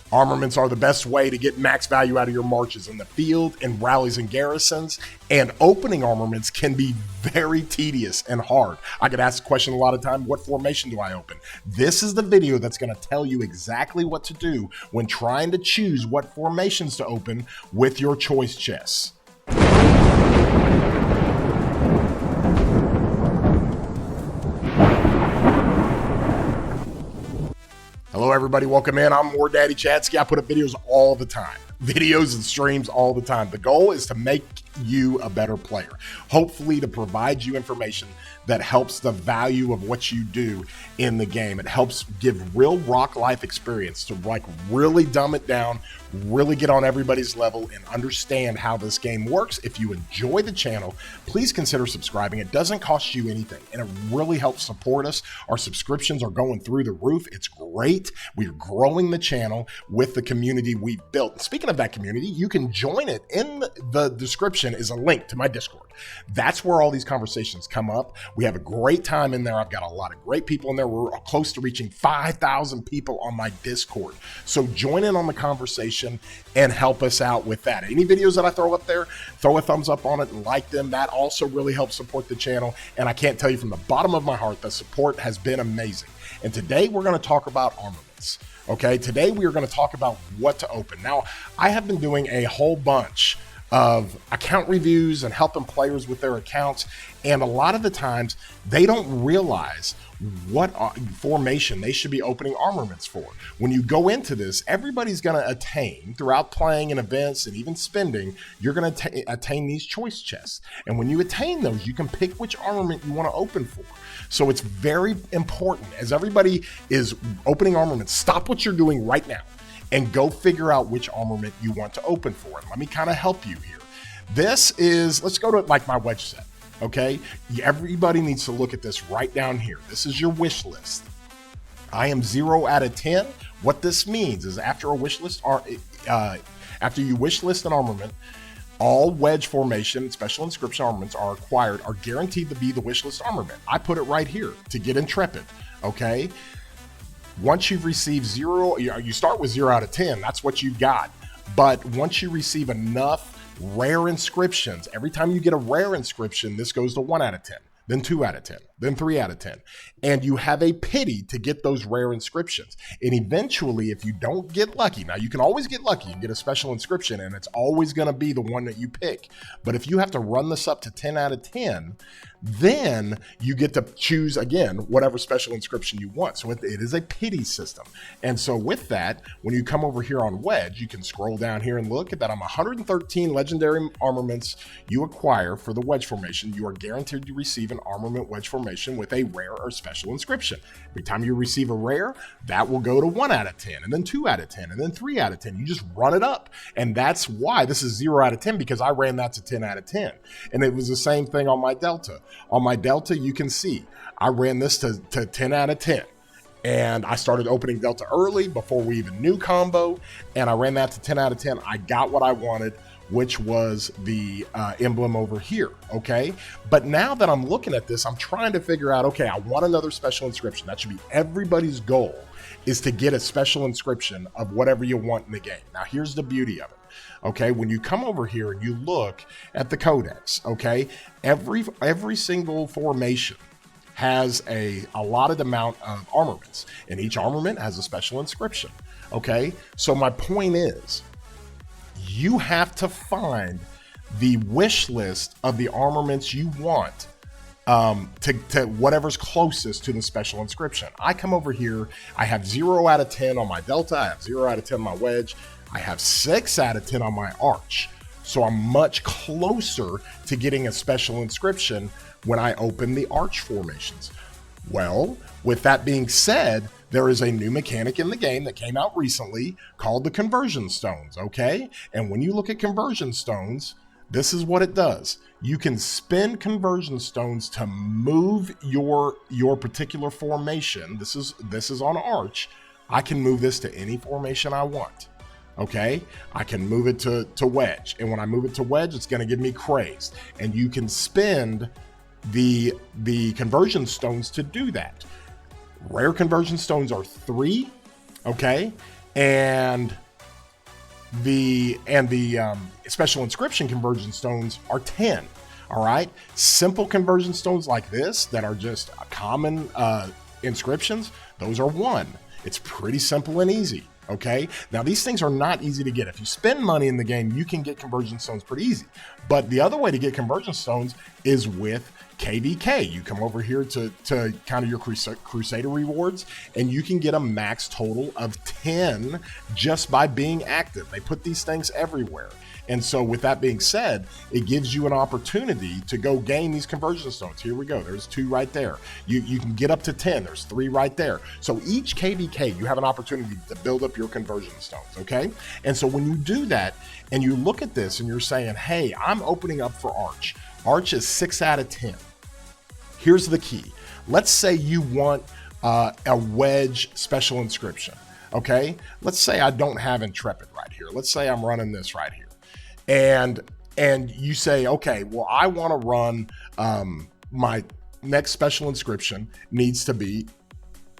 Armaments are the best way to get max value out of your marches in the field, in rallies and garrisons, and opening armaments can be very tedious and hard. I get asked the question a lot of time, what formation do I open? This is the video that's going to tell you exactly what to do when trying to choose what formations to open with your choice chests. Hello everybody, welcome in. I'm War Daddy Chatsky. I put up videos all the time. Videos and streams all the time. The goal is to make you a better player. Hopefully to provide you information that helps the value of what you do in the game. It helps give real rock life experience to really dumb it down, really get on everybody's level and understand how this game works. If you enjoy the channel, please consider subscribing. It doesn't cost you anything and it really helps support us. Our subscriptions are going through the roof. It's great. We're growing the channel with the community we've built. And speaking of that community, you can join it. In the description is a link to my Discord. That's where all these conversations come up. We have a great time in there. I've got a lot of great people in there. We're close to reaching 5,000 people on my Discord. So join in on the conversation and help us out with that. Any videos that I throw up there, throw a thumbs up on it and like them. That also really helps support the channel. And I can't tell you from the bottom of my heart, the support has been amazing. And today we're going to talk about armaments. Okay, today we are going to talk about what to open. Now, I have been doing a whole bunch of account reviews and helping players with their accounts, and a lot of the times they don't realize what formation they should be opening armaments for. When you go into this, everybody's going to attain throughout playing and events and even spending, you're going to attain these choice chests, and when you attain those, you can pick which armament you want to open for. So it's very important, as everybody is opening armaments, stop what you're doing right now and go figure out which armament you want to open for. And let me kind of help you here. This is, let's go to like my wedge set, okay? Everybody needs to look at this right down here. This is your wish list. I am 0 out of 10. What this means is after a wish list, after you wish list an armament, all wedge formation, special inscription armaments are acquired, are guaranteed to be the wish list armament. I put it right here to get Intrepid, okay? Once you've received 0, you start with 0 out of 10, that's what you've got. But once you receive enough rare inscriptions, every time you get a rare inscription, this goes to 1 out of 10, then 2 out of 10, then 3 out of 10. And you have a pity to get those rare inscriptions. And eventually, if you don't get lucky, now you can always get lucky and get a special inscription, and it's always going to be the one that you pick. But if you have to run this up to 10 out of 10, then you get to choose again whatever special inscription you want. So it is a pity system. And so with that, when you come over here on wedge, you can scroll down here and look at that. I'm 113 legendary armaments you acquire for the wedge formation. You are guaranteed to receive an armament wedge formation with a rare or special inscription. Every time you receive a rare, that will go to 1 out of 10, and then 2 out of 10, and then 3 out of 10. You just run it up. And that's why this is 0 out of 10, because I ran that to 10 out of 10. And it was the same thing on my Delta. On my Delta, you can see I ran this to 10 out of 10. And I started opening Delta early before we even knew combo. And I ran that to 10 out of 10. I got what I wanted, which was the emblem over here, okay? But now that I'm looking at this, I'm trying to figure out, okay, I want another special inscription. That should be everybody's goal, is to get a special inscription of whatever you want in the game. Now, here's the beauty of it. Okay, when you come over here and you look at the codex, okay, every single formation has a allotted amount of armaments, and each armament has a special inscription. Okay, so my point is, you have to find the wish list of the armaments you want to whatever's closest to the special inscription. I come over here, I have 0 out of 10 on my Delta, I have 0 out of 10 on my wedge, I have 6 out of 10 on my arch. So I'm much closer to getting a special inscription when I open the arch formations. Well, with that being said, there is a new mechanic in the game that came out recently called the conversion stones, okay? And when you look at conversion stones, this is what it does. You can spend conversion stones to move your particular formation. This is on arch. I can move this to any formation I want. Okay, I can move it to wedge, and when I move it to wedge, it's going to give me crazed. And you can spend the conversion stones to do that. Rare conversion stones are 3, okay, and the special inscription conversion stones are 10. All right, simple conversion stones like this that are just common inscriptions, those are 1. It's pretty simple and easy. Okay, now these things are not easy to get. If you spend money in the game, you can get conversion stones pretty easy. But the other way to get conversion stones is with KVK. You come over here to kind of your Crusader rewards, and you can get a max total of 10 just by being active. They put these things everywhere. And so with that being said, it gives you an opportunity to go gain these conversion stones. Here we go. There's 2 right there. You can get up to 10. There's 3 right there. So each KVK, you have an opportunity to build up your conversion stones, okay? And so when you do that and you look at this and you're saying, hey, I'm opening up for Arch. Arch is 6 out of 10. Here's the key. Let's say you want a wedge special inscription, okay? Let's say I don't have Intrepid right here. Let's say I'm running this right here. And you say, okay, well, I want to run my next special inscription needs to be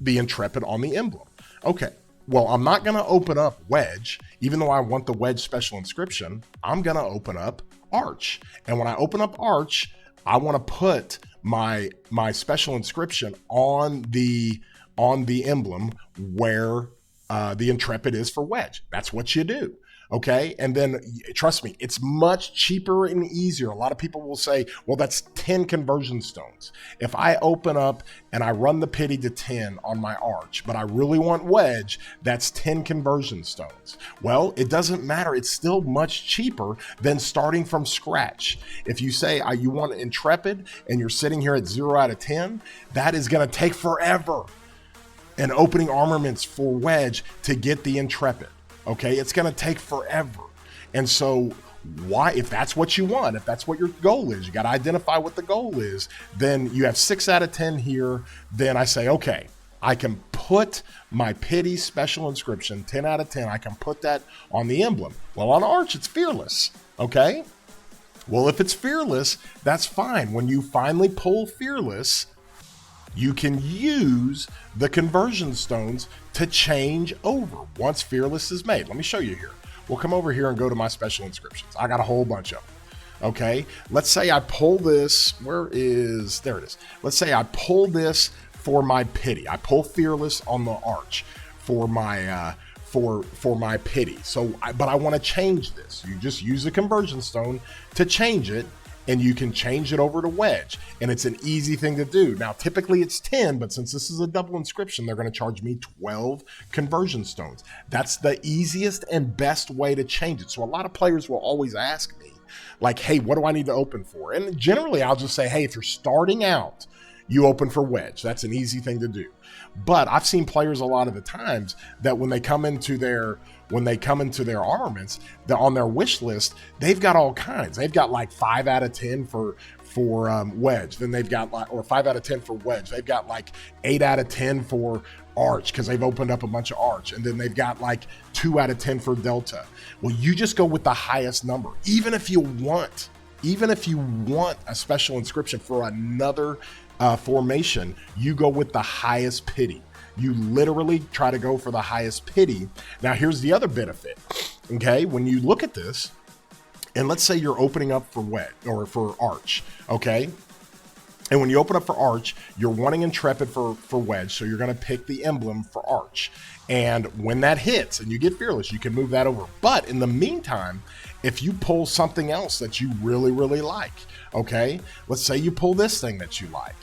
the Intrepid on the emblem. Okay, well, I'm not going to open up Wedge, even though I want the Wedge special inscription. I'm going to open up Arch. And when I open up Arch, I want to put my special inscription on the emblem where the Intrepid is for Wedge. That's what you do. Okay. And then trust me, it's much cheaper and easier. A lot of people will say, well, that's 10 conversion stones. If I open up and I run the pity to 10 on my Arch, but I really want Wedge, that's 10 conversion stones. Well, it doesn't matter. It's still much cheaper than starting from scratch. If you say you want Intrepid and you're sitting here at 0 out of 10, that is going to take forever. And opening armaments for Wedge to get the Intrepid. Okay, it's going to take forever. And so why, if that's what you want, if that's what your goal is, you got to identify what the goal is, then you have 6 out of 10 here. Then I say, okay, I can put my pity special inscription, 10 out of 10, I can put that on the emblem. Well, on Arch, it's fearless. Okay, well, if it's fearless, that's fine. When you finally pull fearless, you can use the conversion stones to change over once fearless is made. Let me show you here. We'll come over here and go to my special inscriptions. I got a whole bunch of them. Okay, let's say I pull this. There it is. Let's say I pull this for my pity. I pull fearless on the Arch for my my pity. But I want to change this. You just use the conversion stone to change it. And you can change it over to Wedge. And it's an easy thing to do. Now, typically it's 10, but since this is a double inscription, they're going to charge me 12 conversion stones. That's the easiest and best way to change it. So a lot of players will always ask me, like, hey, what do I need to open for? And generally, I'll just say, hey, if you're starting out, you open for Wedge. That's an easy thing to do. But I've seen players a lot of the times that when they come into their armaments, on their wish list, they've got all kinds. They've got like 5 out of 10 for Wedge. Then they've got or 5 out of 10 for Wedge. They've got like 8 out of 10 for Arch because they've opened up a bunch of Arch. And then they've got like 2 out of 10 for Delta. Well, you just go with the highest number. Even if you want a special inscription for another formation, you go with the highest pity. You literally try to go for the highest pity. Now, here's the other benefit. Okay, when you look at this, and let's say you're opening up for Wedge or for Arch, okay? And when you open up for Arch, you're wanting Intrepid for Wedge, so you're going to pick the emblem for Arch. And when that hits and you get fearless, you can move that over. But in the meantime, if you pull something else that you really, really like, okay? Let's say you pull this thing that you like.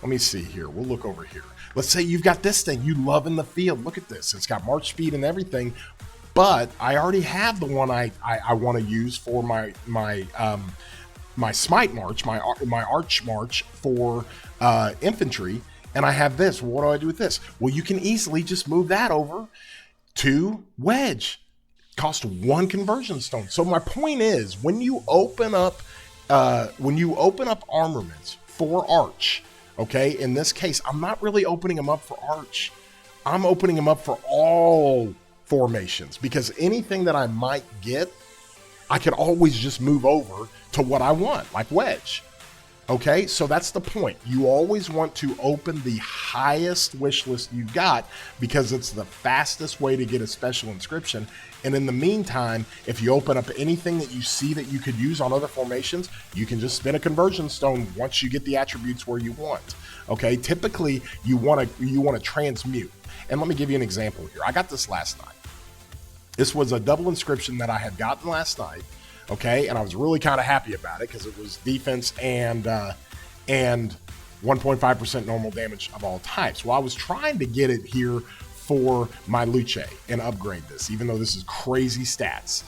Let me see here. We'll look over here. Let's say you've got this thing you love in the field. Look at this. It's got march speed and everything, but I already have the one I want to use for my smite march, my arch march for infantry, and I have this. Well, what do I do with this? Well, you can easily just move that over to Wedge. Cost 1 conversion stone. So my point is, when you open up armaments for Arch, okay, in this case, I'm not really opening them up for Arch. I'm opening them up for all formations because anything that I might get, I could always just move over to what I want, like Wedge. Okay, so that's the point. You always want to open the highest wish list you've got because it's the fastest way to get a special inscription. And in the meantime, if you open up anything that you see that you could use on other formations, you can just spin a conversion stone once you get the attributes where you want. Okay, typically you want to transmute. And let me give you an example here. I got this last night. This was a double inscription that I had gotten last night. Okay, and I was really kind of happy about it because it was defense and 1.5% normal damage of all types. Well, I was trying to get it here for my Luce and upgrade this, even though this is crazy stats.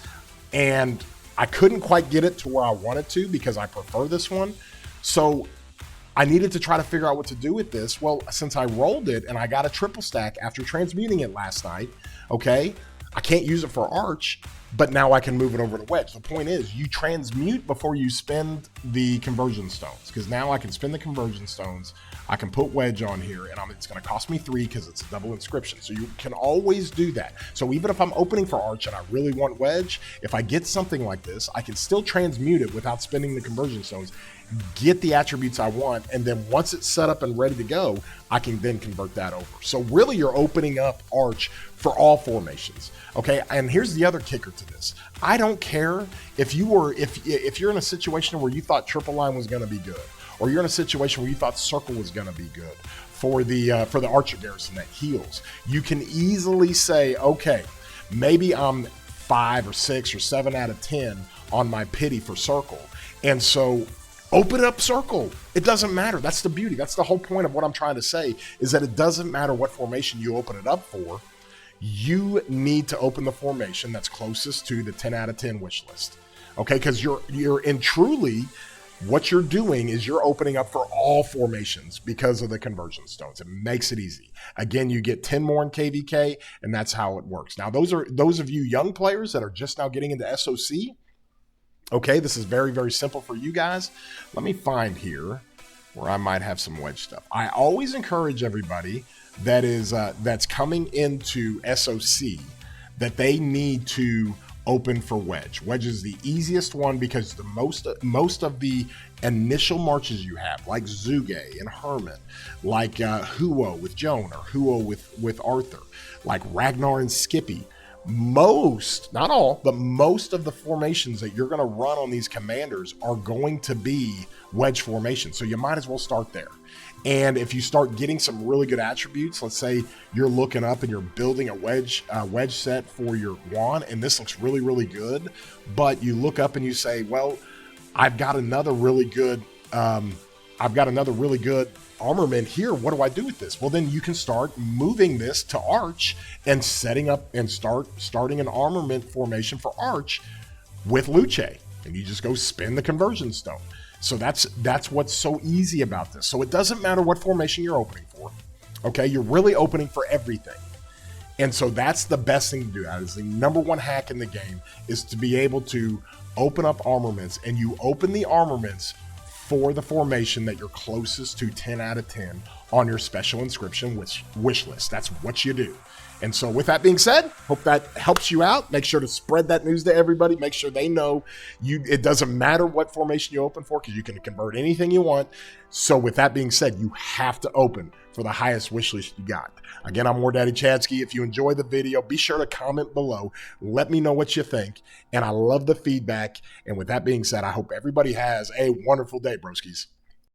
And I couldn't quite get it to where I wanted to because I prefer this one. So I needed to try to figure out what to do with this. Well, since I rolled it and I got a triple stack after transmuting it last night, okay, I can't use it for Arch, but now I can move it over to Wedge. The point is, you transmute before you spend the conversion stones, because now I can spend the conversion stones, I can put Wedge on here, and it's going to cost me 3 because it's a double inscription. So you can always do that. So even if I'm opening for Arch and I really want Wedge, if I get something like this, I can still transmute it without spending the conversion stones, get the attributes I want, and then once it's set up and ready to go, I can then convert that over. So really you're opening up Arch for all formations. Okay, and here's the other kicker to this. I don't care if you're in a situation where you thought triple line was going to be good, or you're in a situation where you thought circle was going to be good for the Archer garrison that heals. You can easily say, okay, maybe I'm 5 or 6 or 7 out of 10 on my pity for circle, and so open up circle. It doesn't matter. That's the beauty. That's the whole point of what I'm trying to say, is that it doesn't matter what formation you open it up for. You need to open the formation that's closest to the 10 out of 10 wish list. Okay, because you're in truly what you're doing is you're opening up for all formations because of the conversion stones. It makes it easy. Again, you get 10 more in KVK, and that's how it works. Now, those of you young players that are just now getting into SOC. Okay, this is very, very simple for you guys. Let me find here where I might have some Wedge stuff. I always encourage everybody that's coming into SOC that they need to open for Wedge. Wedge is the easiest one because the most of the initial marches you have, like Zuge and Herman, like Huo with Joan, or Huo with Arthur, like Ragnar and Skippy. Most, not all, but most of the formations that you're going to run on these commanders are going to be Wedge formations. So you might as well start there. And if you start getting some really good attributes, let's say you're looking up and you're building a wedge set for your Guan, and this looks really, really good, but you look up and you say, well, I've got another really good armament here. What do I do with this? Well, then you can start moving this to Arch and setting up and starting an armament formation for Arch with Luce, and you just go spin the conversion stone. So that's what's so easy about this. So it doesn't matter what formation you're opening for. Okay, you're really opening for everything. And so that's the best thing to do. That is the number one hack in the game, is to be able to open up armaments, and you open the armaments for the formation that you're closest to 10 out of 10 on your special inscription wish list. That's what you do. And so with that being said, hope that helps you out. Make sure to spread that news to everybody. Make sure they know it doesn't matter what formation you open for, because you can convert anything you want. So with that being said, you have to open for the highest wish list you got. Again, I'm War Daddy Chadsky. If you enjoyed the video, be sure to comment below. Let me know what you think. And I love the feedback. And with that being said, I hope everybody has a wonderful day, broskies.